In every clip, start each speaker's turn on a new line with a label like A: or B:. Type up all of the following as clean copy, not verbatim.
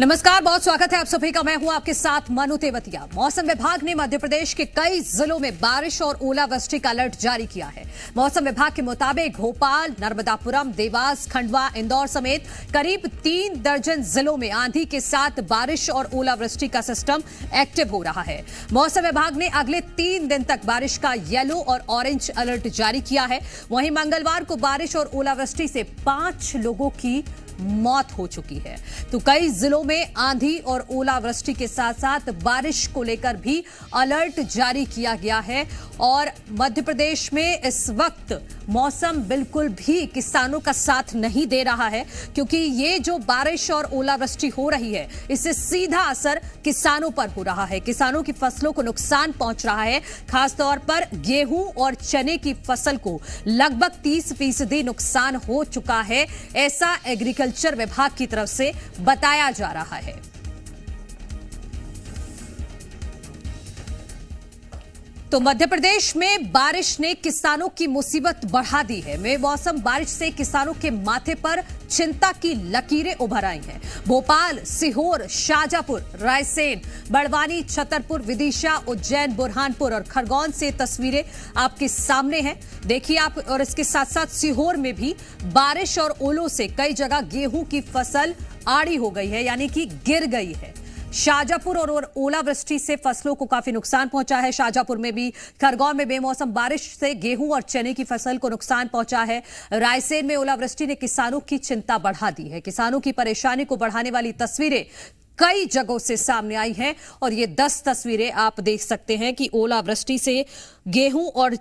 A: नमस्कार, बहुत स्वागत है आप सभी का। मैं हूं आपके साथ मनु तेवतिया। मौसम विभाग ने मध्य प्रदेश के कई जिलों में बारिश और ओलावृष्टि का अलर्ट जारी किया है। मौसम विभाग के मुताबिक भोपाल, नर्मदापुरम, देवास, खंडवा, इंदौर समेत करीब 3 दर्जन जिलों में आंधी के साथ बारिश और ओलावृष्टि का सिस्टम एक्टिव हो रहा है। मौसम विभाग ने अगले 3 दिन तक बारिश का येलो और ऑरेंज अलर्ट जारी किया है। वहीं मंगलवार को बारिश और ओलावृष्टि से 5 लोगों की मौत हो चुकी है। तो कई जिलों में आंधी और ओलावृष्टि के साथ साथ बारिश को लेकर भी अलर्ट जारी किया गया है। और मध्य प्रदेश में इस वक्त मौसम बिल्कुल भी किसानों का साथ नहीं दे रहा है, क्योंकि ये जो बारिश और ओलावृष्टि हो रही है इससे सीधा असर किसानों पर हो रहा है। किसानों की फसलों को नुकसान पहुंच रहा है। खासतौर पर गेहूं और चने की फसल को लगभग 30% नुकसान हो चुका है, ऐसा एग्रीकल्चर विभाग की तरफ से बताया जा रहा है। तो मध्य प्रदेश में बारिश ने किसानों की मुसीबत बढ़ा दी है। बेमौसम बारिश से किसानों के माथे पर चिंता की लकीरें उभर आई हैं। भोपाल, सीहोर, शाजापुर, रायसेन, बड़वानी, छतरपुर, विदिशा, उज्जैन, बुरहानपुर और खरगोन से तस्वीरें आपके सामने हैं, देखिए आप। और इसके साथ साथ सीहोर में भी बारिश और ओलों से कई जगह गेहूं की फसल आड़ी हो गई है, यानी कि गिर गई है। शाजापुर और ओलावृष्टि से फसलों को काफी नुकसान पहुंचा है। शाजापुर में भी, खरगोन में बेमौसम बारिश से गेहूं और चने की फसल को नुकसान पहुंचा है। रायसेन में ओलावृष्टि ने किसानों की चिंता बढ़ा दी है। किसानों की परेशानी को बढ़ाने वाली तस्वीरें कई जगहों से सामने आई हैं और ये 10 तस्वीरें आप देख सकते हैं कि ओलावृष्टि से गेहूं और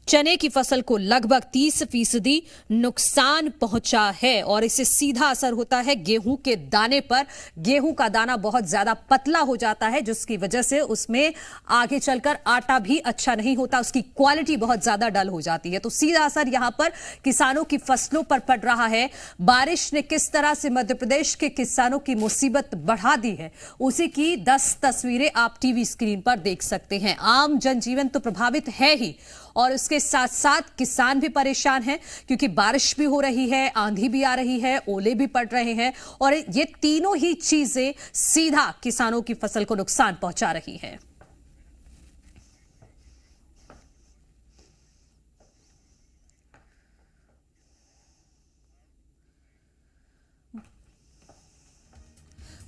A: चने की फसल को लगभग 30% नुकसान पहुंचा है और इससे सीधा असर होता है गेहूं के दाने पर। गेहूं का दाना बहुत ज्यादा पतला हो जाता है, जिसकी वजह से उसमें आगे चलकर आटा भी अच्छा नहीं होता, उसकी क्वालिटी बहुत ज्यादा डल हो जाती है। तो सीधा असर यहां पर किसानों की फसलों पर पड़ रहा है। बारिश ने किस तरह से मध्य प्रदेश के किसानों की मुसीबत बढ़ा दी है, उसी की 10 तस्वीरें आप टीवी स्क्रीन पर देख सकते हैं। आम जनजीवन तो प्रभावित है ही, और उसके साथ साथ किसान भी परेशान हैं, क्योंकि बारिश भी हो रही है, आंधी भी आ रही है, ओले भी पड़ रहे हैं और ये तीनों ही चीजें सीधा किसानों की फसल को नुकसान पहुंचा रही हैं।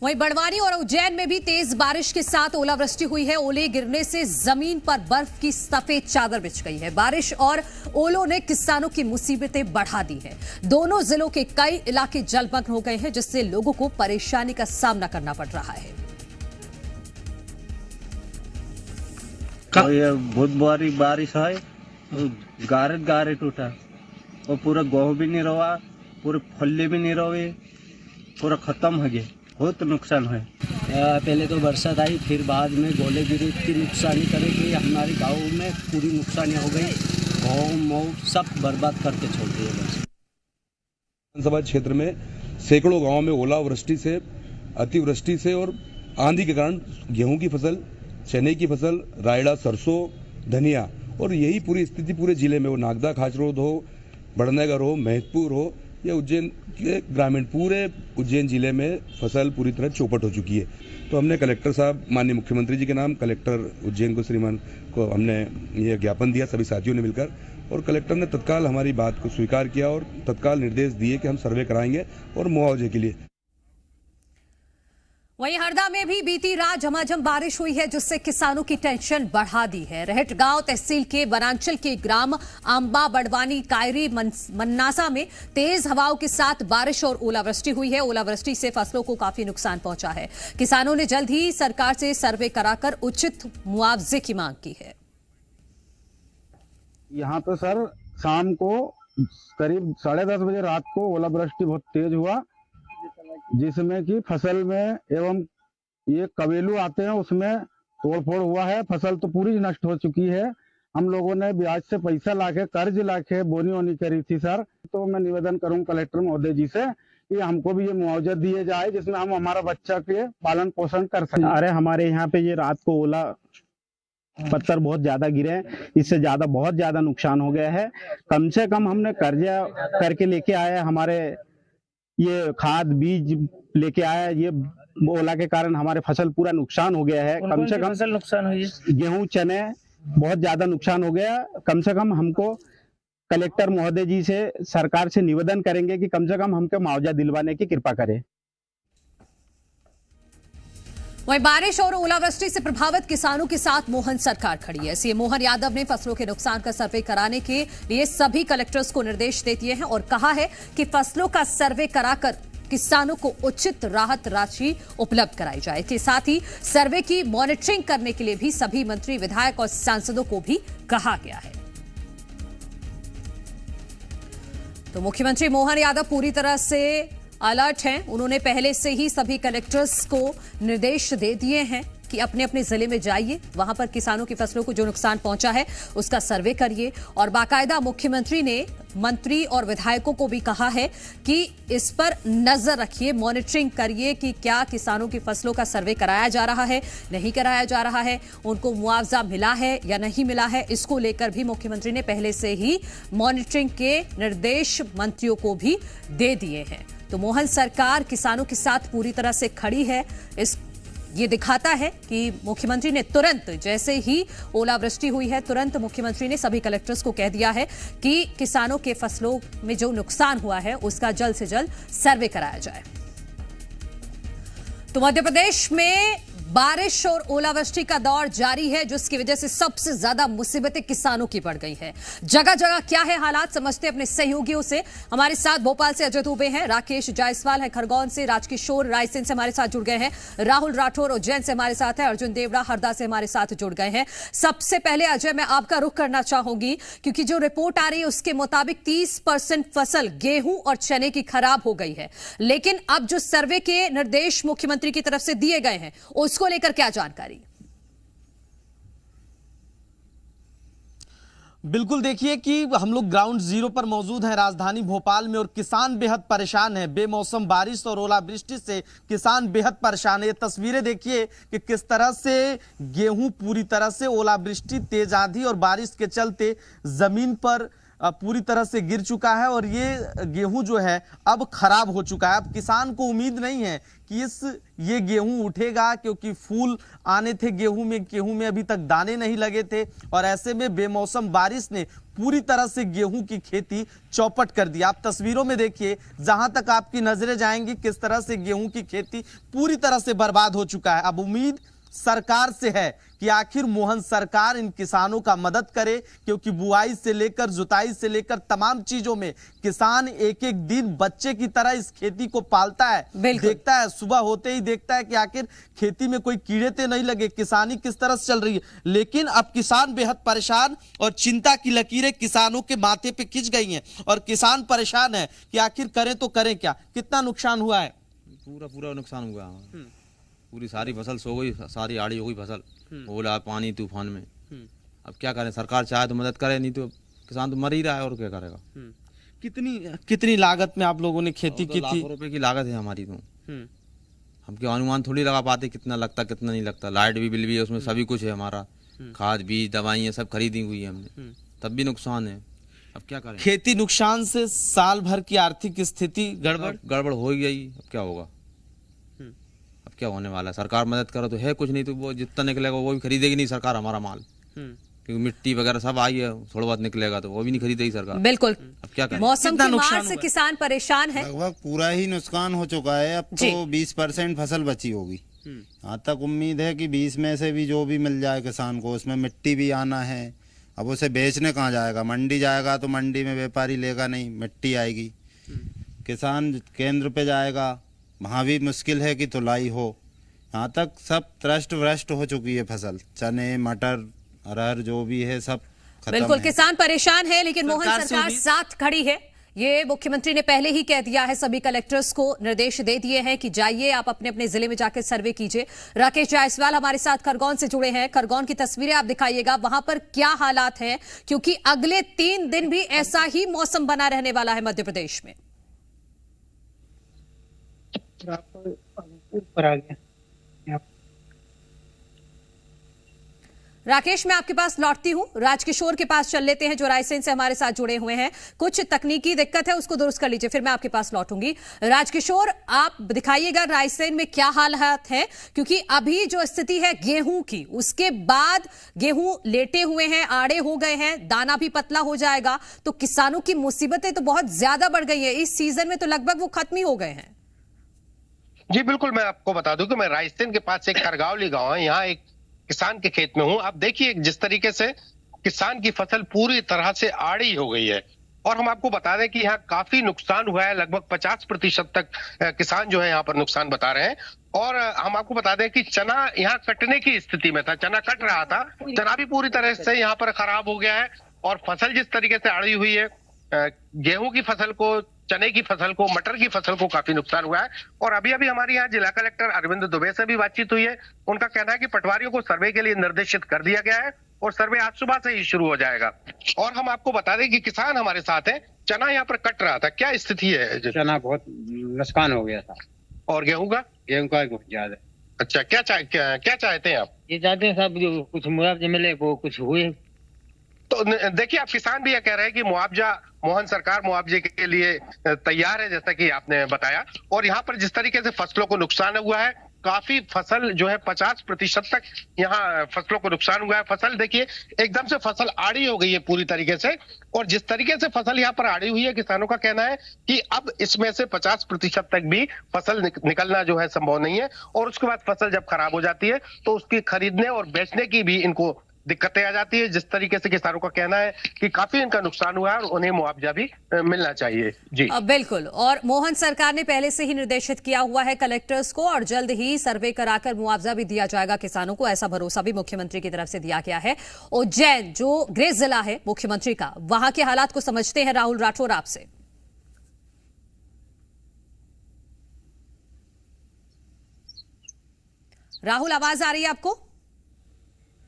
A: वहीं बड़वानी और उज्जैन में भी तेज बारिश के साथ ओलावृष्टि हुई है। ओले गिरने से जमीन पर बर्फ की सफेद चादर बिछ गई है। बारिश और ओलों ने किसानों की मुसीबतें बढ़ा दी है। दोनों जिलों के कई इलाके जलमग्न हो गए हैं, जिससे लोगों को परेशानी का सामना करना पड़ रहा है।
B: तो ये बहुत भारी बारिश है, गारे टूटा और पूरा गेहूं भी नहीं रहा, पूरे फल्ले भी नहीं रहे, पूरा खत्म हो गया। बहुत नुकसान है।
C: पहले तो बरसात आई, फिर बाद में गोले गिरी, इतनी नुकसानी करे कि हमारे गांव में पूरी नुकसानी हो गई। गाँव मऊ सब बर्बाद करके छोड़ दिए।
D: विधानसभा क्षेत्र में सैकड़ों गांवों में ओलावृष्टि से, अतिवृष्टि से और आंधी के कारण गेहूं की फसल, चने की फसल, रायड़ा, सरसों, धनिया और यही पूरी स्थिति पूरे जिले में, वो नागदा, खाचरोद हो, बड़नगर हो, महतपुर हो या उज्जैन के ग्रामीण, पूरे उज्जैन जिले में फसल पूरी तरह चौपट हो चुकी है। तो हमने कलेक्टर साहब, माननीय मुख्यमंत्री जी के नाम कलेक्टर उज्जैन को, श्रीमान को हमने ये ज्ञापन दिया, सभी साथियों ने मिलकर, और कलेक्टर ने तत्काल हमारी बात को स्वीकार किया और तत्काल निर्देश दिए कि हम सर्वे कराएंगे और मुआवजे के लिए।
A: वहीं हरदा में भी बीती रात झमाझम बारिश हुई है, जिससे किसानों की टेंशन बढ़ा दी है। रहट गांव तहसील के वनांचल के ग्राम आंबा, बड़वानी, कायरी, मन्नासा में तेज हवाओं के साथ बारिश और ओलावृष्टि हुई है। ओलावृष्टि से फसलों को काफी नुकसान पहुंचा है। किसानों ने जल्द ही सरकार से सर्वे कराकर उचित मुआवजे की मांग की है।
E: यहाँ पे सर शाम को करीब 10:30 बजे रात को ओलावृष्टि बहुत तेज हुआ, जिसमें कि फसल में एवं ये कबेलू आते हैं उसमें तोड़फोड़ हुआ है। फसल तो पूरी नष्ट हो चुकी है। हम लोगों ने ब्याज से पैसा लाके, कर्ज लाके बोनी वोनी करी थी सर। तो मैं निवेदन करूं कलेक्टर महोदय जी से कि हमको भी ये मुआवजा दिए जाए, जिसमें हम हमारा बच्चा के पालन पोषण कर सकें।
F: अरे हमारे यहाँ पे ये रात को ओला पत्थर बहुत ज्यादा गिरे हैं, इससे ज्यादा बहुत ज्यादा नुकसान हो गया है। कम से कम हमने कर्जा करके लेके आए, हमारे ये खाद बीज लेके आया, ये ओला के कारण हमारे फसल पूरा नुकसान हो गया है। कम से कम
G: फसल नुकसान हुई है?
F: गेहूं, चने बहुत ज्यादा नुकसान हो गया। कम से कम हमको कलेक्टर महोदय जी से, सरकार से निवेदन करेंगे कि कम से कम हमको मुआवजा दिलवाने की कृपा करें।
A: वहीं बारिश और ओलावृष्टि से प्रभावित किसानों के साथ मोहन सरकार खड़ी है। सीएम मोहन यादव ने फसलों के नुकसान का सर्वे कराने के लिए सभी कलेक्टर्स को निर्देश दे दिए हैं और कहा है कि फसलों का सर्वे कराकर किसानों को उचित राहत राशि उपलब्ध कराई जाए। इसके साथ ही सर्वे की मॉनिटरिंग करने के लिए भी सभी मंत्री, विधायक और सांसदों को भी कहा गया है। तो मुख्यमंत्री मोहन यादव पूरी तरह से अलर्ट हैं। उन्होंने पहले से ही सभी कलेक्टर्स को निर्देश दे दिए हैं कि अपने अपने जिले में जाइए, वहां पर किसानों की फसलों को जो नुकसान पहुंचा है उसका सर्वे करिए। और बाकायदा मुख्यमंत्री ने मंत्री और विधायकों को भी कहा है कि इस पर नजर रखिए, मॉनिटरिंग करिए कि क्या किसानों की फसलों का सर्वे कराया जा रहा है, नहीं कराया जा रहा है, उनको मुआवजा मिला है या नहीं मिला है। इसको लेकर भी मुख्यमंत्री ने पहले से ही मॉनिटरिंग के निर्देश मंत्रियों को भी दे दिए हैं। तो मोहन सरकार किसानों के साथ पूरी तरह से खड़ी है। ये दिखाता है कि मुख्यमंत्री ने तुरंत, जैसे ही ओलावृष्टि हुई है, तुरंत मुख्यमंत्री ने सभी कलेक्टर्स को कह दिया है कि किसानों के फसलों में जो नुकसान हुआ है उसका जल्द से जल्द सर्वे कराया जाए। तो मध्य प्रदेश में बारिश और ओलावृष्टि का दौर जारी है, जिसकी वजह से सबसे ज्यादा मुसीबतें किसानों की बढ़ गई हैं। जगह जगह क्या है हालात, समझते हैं अपने सहयोगियों से। हमारे साथ भोपाल से अजय दुबे हैं, राकेश जायसवाल है खरगोन से, राजकिशोर रायसेन से हमारे साथ जुड़ गए हैं, राहुल राठौर उज्जैन से हमारे साथ है, अर्जुन देवड़ा हरदा से हमारे साथ जुड़ गए हैं। सबसे पहले अजय, मैं आपका रुख करना चाहूंगी क्योंकि जो रिपोर्ट आ रही है उसके मुताबिक 30% फसल गेहूं और चने की खराब हो गई है। लेकिन अब जो सर्वे के निर्देश मुख्यमंत्री की तरफ से दिए गए हैं उसको लेकर क्या जानकारी?
H: बिल्कुल, देखिए कि हम लोग ग्राउंड जीरो पर मौजूद हैं राजधानी भोपाल में और किसान बेहद परेशान हैं। बेमौसम बारिश और ओलावृष्टि से किसान बेहद परेशान है। ये तस्वीरें देखिए कि किस तरह से गेहूं पूरी तरह से ओलावृष्टि, तेज आंधी और बारिश के चलते जमीन पर पूरी तरह से गिर चुका है और ये गेहूं जो है अब खराब हो चुका है। अब किसान को उम्मीद नहीं है कि ये गेहूं उठेगा, क्योंकि फूल आने थे गेहूं में अभी तक दाने नहीं लगे थे और ऐसे में बेमौसम बारिश ने पूरी तरह से गेहूं की खेती चौपट कर दी। आप तस्वीरों में देखिए, जहां तक आपकी नजरें जाएंगी किस तरह से गेहूं की खेती पूरी तरह से बर्बाद हो चुका है। अब उम्मीद सरकार से है कि आखिर मोहन सरकार इन किसानों का मदद करे, क्योंकि बुआई से लेकर जुताई से लेकर तमाम चीजों में किसान एक एक दिन बच्चे की तरह इस खेती को पालता है, देखता है, सुबह होते ही देखता है कि आखिर खेती में कोई कीड़े तो नहीं लगे, किसानी किस तरह से चल रही है। लेकिन अब किसान बेहद परेशान और चिंता की लकीरें किसानों के माथे पे खिंच गई हैं और किसान परेशान है कि आखिर करें तो करें क्या। कितना नुकसान हुआ है?
I: पूरा नुकसान हुआ, पूरी सारी फसल सो गई, सारी आड़ी हो गई फसल, ओला पानी तूफान में। अब क्या करें, सरकार चाहे तो मदद करे, नहीं तो किसान तो मर ही रहा है और क्या करेगा।
H: कितनी लागत में आप लोगों ने खेती की थी?
I: लाखों रुपए की लागत है हमारी। तो हम क्या अनुमान थोड़ी लगा पाते कितना लगता कितना नहीं लगता। लाइट भी, बिल भी है, उसमें सभी कुछ है हमारा, खाद बीज दवाइयाँ सब खरीदी हुई है हमने, तब भी नुकसान है। अब क्या करें,
H: खेती नुकसान से साल भर की आर्थिक स्थिति
I: गड़बड़ हो ही गई। अब क्या होगा, अब क्या होने वाला है। सरकार मदद करे तो है कुछ, नहीं तो वो जितना निकलेगा वो भी खरीदेगी नहीं सरकार हमारा माल, क्योंकि मिट्टी वगैरह सब आई है, थोड़ा बहुत निकलेगा तो वो भी नहीं खरीदेगी सरकार।
A: बिल्कुल,
I: अब क्या करें।
A: मौसम की मार से किसान परेशान है।
J: लगभग पूरा ही नुकसान हो चुका है। अब तो 20% फसल बची होगी। यहाँ तक उम्मीद है कि 20 में से भी जो भी मिल जाए किसान को, उसमें मिट्टी भी आना है। अब उसे बेचने कहाँ जाएगा, मंडी जाएगा तो मंडी में व्यापारी लेगा नहीं, मिट्टी आएगी। किसान केंद्र पे जाएगा, वहाँ भी मुश्किल है कि तुलाई हो। यहाँ तक सब त्रस्त भ्रष्ट हो चुकी है फसल, चने मटर अरहर जो भी है सब खत्म।
A: बिल्कुल, किसान परेशान है, लेकिन मोहन सरकार साथ खड़ी है। ये मुख्यमंत्री ने पहले ही कह दिया है, सभी कलेक्टर्स को निर्देश दे दिए हैं कि जाइए आप अपने अपने जिले में जाकर सर्वे कीजिए। राकेश जायसवाल हमारे साथ खरगोन से जुड़े हैं, खरगोन की तस्वीरें आप दिखाइएगा, वहां पर क्या हालात हैं, क्योंकि अगले 3 दिन भी ऐसा ही मौसम बना रहने वाला है मध्य प्रदेश में।
G: ऊपर आ गया।
A: राकेश, मैं आपके पास लौटती हूँ। राजकिशोर के पास चल लेते हैं जो रायसेन से हमारे साथ जुड़े हुए हैं। कुछ तकनीकी दिक्कत है, उसको दुरुस्त कर लीजिए, फिर मैं आपके पास लौटूंगी। राजकिशोर, आप दिखाइएगा रायसेन में क्या हालात है, क्योंकि अभी जो स्थिति है गेहूं की, उसके बाद गेहूं लेटे हुए हैं, आड़े हो गए हैं, दाना भी पतला हो जाएगा, तो किसानों की मुसीबतें तो बहुत ज्यादा बढ़ गई है। इस सीजन में तो लगभग वो खत्म ही हो गए हैं।
G: जी बिल्कुल, मैं आपको बता दूं कि मैं रायसेन के पास एक करगावली गांव है, यहाँ एक किसान के खेत में हूं। आप देखिए जिस तरीके से किसान की फसल पूरी तरह से आड़ी हो गई है, और हम आपको बता दें कि यहाँ काफी नुकसान हुआ है। लगभग 50% तक किसान जो है यहाँ पर नुकसान बता रहे हैं। और हम आपको बता दें कि चना यहाँ कटने की स्थिति में था, चना कट रहा था, चना भी पूरी तरह से यहाँ पर खराब हो गया है। और फसल जिस तरीके से आड़ी हुई है, गेहूं की फसल को, चने की फसल को, मटर की फसल को काफी नुकसान हुआ है। और अभी अभी हमारे यहाँ जिला कलेक्टर अरविंद दुबे से भी बातचीत हुई है। उनका कहना है कि पटवारियों को सर्वे के लिए निर्देशित कर दिया गया है और सर्वे आज सुबह से ही शुरू हो जाएगा। और हम आपको बता दें कि किसान हमारे साथ हैं। चना यहाँ पर कट रहा था, क्या स्थिति है?
K: चना बहुत नुकसान हो गया था।
G: और गेहूं का?
K: गेहूं का बहुत ज्यादा।
G: अच्छा, क्या चाहते हैं आप?
K: ये चाहते हैं साहब जो कुछ मुआवजा मिले, वो कुछ हुए।
G: तो देखिए, आप किसान भी यह कह रहे हैं कि मुआवजा, मोहन सरकार मुआवजे के लिए तैयार है, जैसा कि आपने बताया। और यहाँ पर जिस तरीके से फसलों को नुकसान हुआ है, काफी फसल जो है 50% तक यहाँ फसलों को नुकसान हुआ है। फसल देखिए एकदम से फसल आड़ी हो गई है पूरी तरीके से। और जिस तरीके से फसल यहाँ पर आड़ी हुई है, किसानों का कहना है कि अब इसमें से 50% तक भी फसल निकलना जो है संभव नहीं है। और उसके बाद फसल जब खराब हो जाती है तो उसकी खरीदने और बेचने की भी इनको दिक्कतें आ जाती है। जिस तरीके से किसानों का कहना है कि काफी इनका नुकसान हुआ है और उन्हें मुआवजा भी मिलना चाहिए। जी
A: बिल्कुल। और मोहन सरकार ने पहले से ही निर्देशित किया हुआ है कलेक्टर्स को, और जल्द ही सर्वे कराकर मुआवजा भी दिया जाएगा किसानों को, ऐसा भरोसा भी मुख्यमंत्री की तरफ से दिया गया है। उज्जैन जो गृह जिला है मुख्यमंत्री का, वहां के हालात को समझते हैं राहुल राठौर आपसे। राहुल, आवाज आ रही है आपको?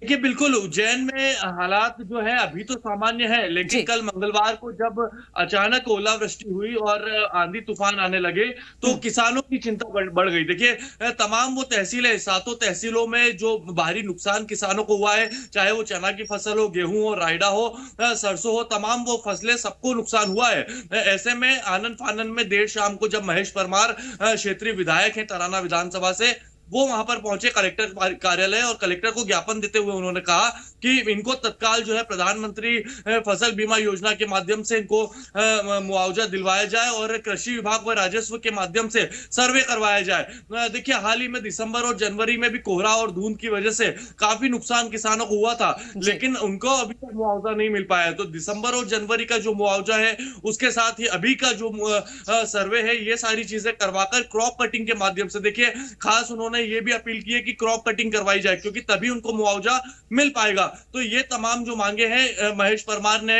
L: देखिए बिल्कुल, उज्जैन में हालात जो है अभी तो सामान्य है, लेकिन कल मंगलवार को जब अचानक ओलावृष्टि हुई और आंधी तूफान आने लगे तो किसानों की चिंता बढ़ गई। देखिए तमाम वो तहसीलें, 7 तहसीलों में जो भारी नुकसान किसानों को हुआ है, चाहे वो चना की फसल हो, गेहूं हो, रायडा हो, सरसों हो, तमाम वो फसलें, सबको नुकसान हुआ है। ऐसे में आनन फानन में देर शाम को जब महेश परमार, क्षेत्रीय विधायक हैं तराना विधानसभा से, वो वहां पर पहुंचे कलेक्टर कार्यालय, और कलेक्टर को ज्ञापन देते हुए उन्होंने कहा कि इनको तत्काल जो है प्रधानमंत्री फसल बीमा योजना के माध्यम से इनको मुआवजा दिलवाया जाए और कृषि विभाग व राजस्व के माध्यम से सर्वे करवाया जाए। देखिए हाल ही में दिसंबर और जनवरी में भी कोहरा और धुंध की वजह से काफी नुकसान किसानों को हुआ था, लेकिन उनको अभी तक मुआवजा नहीं मिल पाया। तो दिसंबर और जनवरी का जो मुआवजा है, उसके साथ ही अभी का जो सर्वे है, ये सारी चीजें करवाकर क्रॉप कटिंग के माध्यम से, देखिए खास उन्होंने ये भी अपील की है कि क्रॉप कटिंग करवाई जाए, क्योंकि तभी उनको मुआवजा मिल पाएगा। तो ये तमाम जो मांगे हैं महेश परमार ने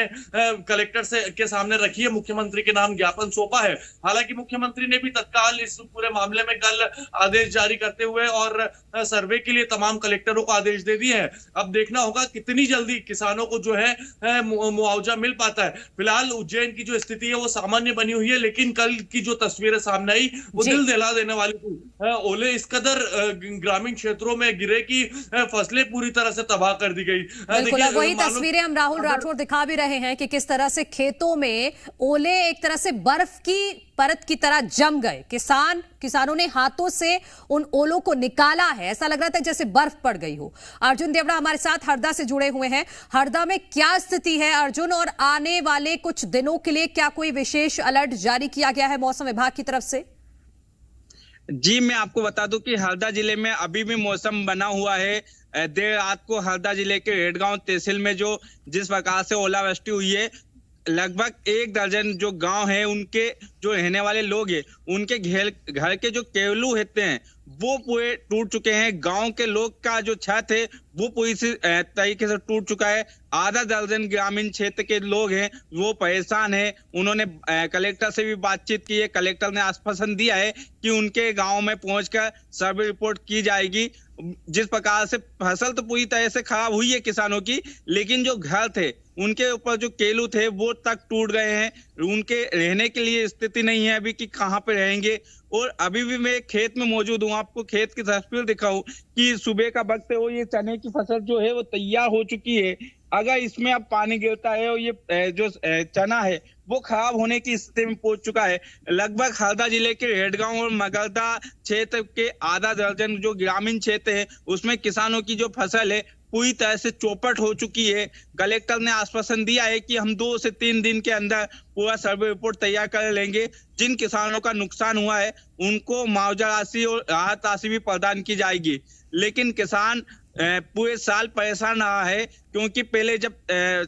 L: कलेक्टर से के सामने रखी है, मुख्यमंत्री के नाम ज्ञापन सौंपा है। हालांकि मुख्यमंत्री ने भी तत्काल इस पूरे मामले में कल आदेश जारी करते हुए और सर्वे के लिए तमाम कलेक्टरों को आदेश दे दिए हैं। अब देखना होगा कितनी जल्दी किसानों को जो है मुआवजा मिल पाता है। फिलहाल उज्जैन की जो स्थिति है वो सामान्य बनी हुई है, लेकिन कल की जो तस्वीरें सामने आई वो दिल दहला देने वाली थी। ओले इस कदर ग्रामीण क्षेत्रों में गिरे कि फसलें पूरी तरह से तबाह कर दी गई।
A: बिल्कुल, वही तस्वीरें हम राहुल राठौर दिखा भी रहे हैं कि किस तरह से खेतों में ओले एक तरह से बर्फ की परत की तरह जम गए। किसानों ने हाथों से उन ओलों को निकाला है, ऐसा लग रहा था जैसे बर्फ पड़ गई हो। अर्जुन देवड़ा हमारे साथ हरदा से जुड़े हुए हैं। हरदा में क्या स्थिति है अर्जुन, और आने वाले कुछ दिनों के लिए क्या कोई विशेष अलर्ट जारी किया गया है मौसम विभाग की तरफ से?
M: जी, मैं आपको बता दूं कि हरदा जिले में अभी भी मौसम बना हुआ है। देर रात को हरदा जिले के हेडगांव तहसील में जिस प्रकार से ओलावृष्टि हुई है, लगभग 1 दर्जन जो गांव है, उनके जो रहने वाले लोग हैं, उनके घर के जो केवलू होते हैं वो पूरे टूट चुके हैं। गांव के लोग का जो छत है वो पूरी तरीके से टूट चुका है। आधा दर्जन ग्रामीण क्षेत्र के लोग हैं वो परेशान हैं। उन्होंने कलेक्टर से भी बातचीत की है। कलेक्टर ने आश्वासन दिया है कि उनके गांव में पहुंचकर सर्वे रिपोर्ट की जाएगी। जिस प्रकार से फसल तो पूरी तरह से खराब हुई है किसानों की, लेकिन जो घर थे उनके ऊपर जो केलू थे वो तक टूट गए हैं। उनके रहने के लिए स्थिति नहीं है अभी कि कहाँ पे रहेंगे। और अभी भी मैं खेत में मौजूद हूँ, आपको खेत की तस्वीर दिखाऊं कि सुबह का वक्त है और ये चने की फसल जो है वो तैयार हो चुकी है। अगर इसमें अब पानी गिरता है और ये जो चना है वो खराब होने की स्थिति में पहुंच चुका है। लगभग हरदा जिले के रेडगांव और मगरदा क्षेत्र के आधा दर्जन जो ग्रामीण क्षेत्र है उसमें किसानों की जो फसल है पूरी तरह से चौपट हो चुकी है। कलेक्टर ने आश्वासन दिया है कि हम 2 से 3 दिन के अंदर पूरा सर्वे रिपोर्ट तैयार कर लेंगे। जिन किसानों का नुकसान हुआ है उनको मुआवजा राशि और राहत राशि भी प्रदान की जाएगी। लेकिन किसान पूरे साल परेशान रहा है, क्योंकि पहले जब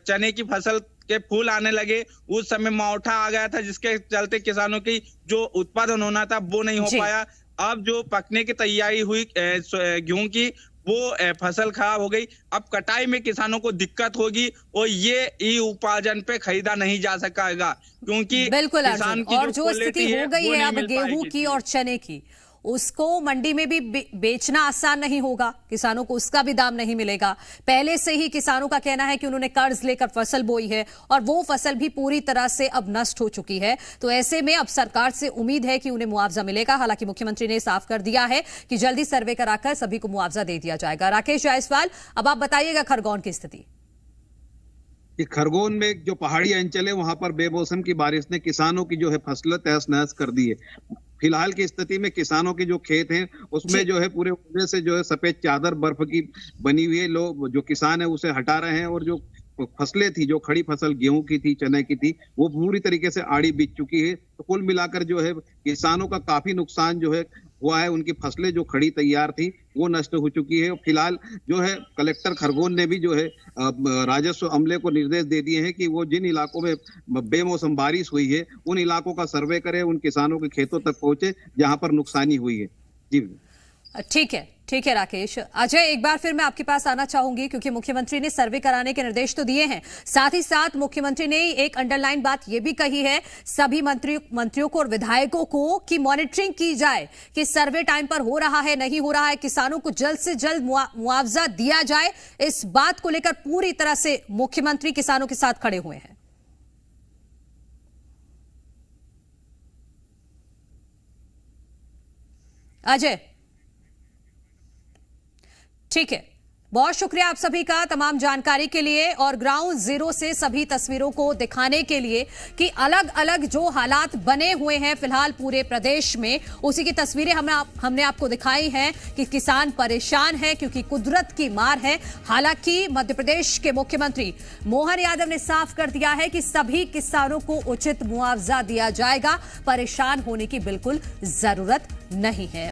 M: चने की फसल के फूल आने लगे उस समय मावठा आ गया था, जिसके चलते किसानों की जो उत्पादन होना था वो नहीं हो पाया। अब जो पकने की तैयारी हुई गेहूं की वो फसल खराब हो गई। अब कटाई में किसानों को दिक्कत होगी और ये उपार्जन पे खरीदा नहीं जा सकेगा, क्योंकि
A: बिल्कुल
M: किसान की
A: और जो स्थिति हो गई है अब गेहूं की और चने की, उसको मंडी में भी बेचना आसान नहीं होगा। किसानों को उसका भी दाम नहीं मिलेगा। पहले से ही किसानों का कहना है कि उन्होंने कर्ज लेकर फसल बोई है और वो फसल भी पूरी तरह से अब नष्ट हो चुकी है। तो ऐसे में अब सरकार से उम्मीद है कि उन्हें मुआवजा मिलेगा। हालांकि मुख्यमंत्री ने साफ कर दिया है कि जल्दी सर्वे कराकर सभी को मुआवजा दे दिया जाएगा। राकेश जायसवाल, अब आप बताइएगा खरगोन की स्थिति।
N: खरगोन में जो पहाड़ी अंचल है वहां पर बेमौसम की बारिश ने किसानों की जो है फसलें तहस नहस कर दी है। फिलहाल की स्थिति में किसानों के जो खेत हैं उसमें जो है पूरे वजह से जो है सफेद चादर बर्फ की बनी हुई है। लोग जो किसान है उसे हटा रहे हैं और जो फसलें थी, जो खड़ी फसल गेहूं की थी, चने की थी, वो पूरी तरीके से आड़ी बीत चुकी है। तो कुल मिलाकर जो है किसानों का काफी नुकसान जो है हुआ है। उनकी फसलें जो खड़ी तैयार थी वो नष्ट हो चुकी है। फिलहाल जो है कलेक्टर खरगोन ने भी जो है राजस्व अमले को निर्देश दे दिए हैं कि वो जिन इलाकों में बेमौसम बारिश हुई है उन इलाकों का सर्वे करे, उन किसानों के खेतों तक पहुंचे जहां पर नुकसानी हुई है। जी
A: ठीक है राकेश। अजय, एक बार फिर मैं आपके पास आना चाहूंगी, क्योंकि मुख्यमंत्री ने सर्वे कराने के निर्देश तो दिए हैं, साथ ही साथ मुख्यमंत्री ने एक अंडरलाइन बात यह भी कही है सभी मंत्रियों को और विधायकों को कि मॉनिटरिंग की जाए कि सर्वे टाइम पर हो रहा है नहीं हो रहा है, किसानों को जल्द से जल्द मुआवजा दिया जाए। इस बात को लेकर पूरी तरह से मुख्यमंत्री किसानों के साथ खड़े हुए हैं। अजय, ठीक है, बहुत शुक्रिया आप सभी का तमाम जानकारी के लिए और ग्राउंड जीरो से सभी तस्वीरों को दिखाने के लिए कि अलग अलग जो हालात बने हुए हैं फिलहाल पूरे प्रदेश में, उसी की तस्वीरें हमने आपको दिखाई हैं कि किसान परेशान हैं क्योंकि कुदरत की मार है। हालांकि मध्य प्रदेश के मुख्यमंत्री मोहन यादव ने साफ कर दिया है कि सभी किसानों को उचित मुआवजा दिया जाएगा, परेशान होने की बिल्कुल जरूरत नहीं है।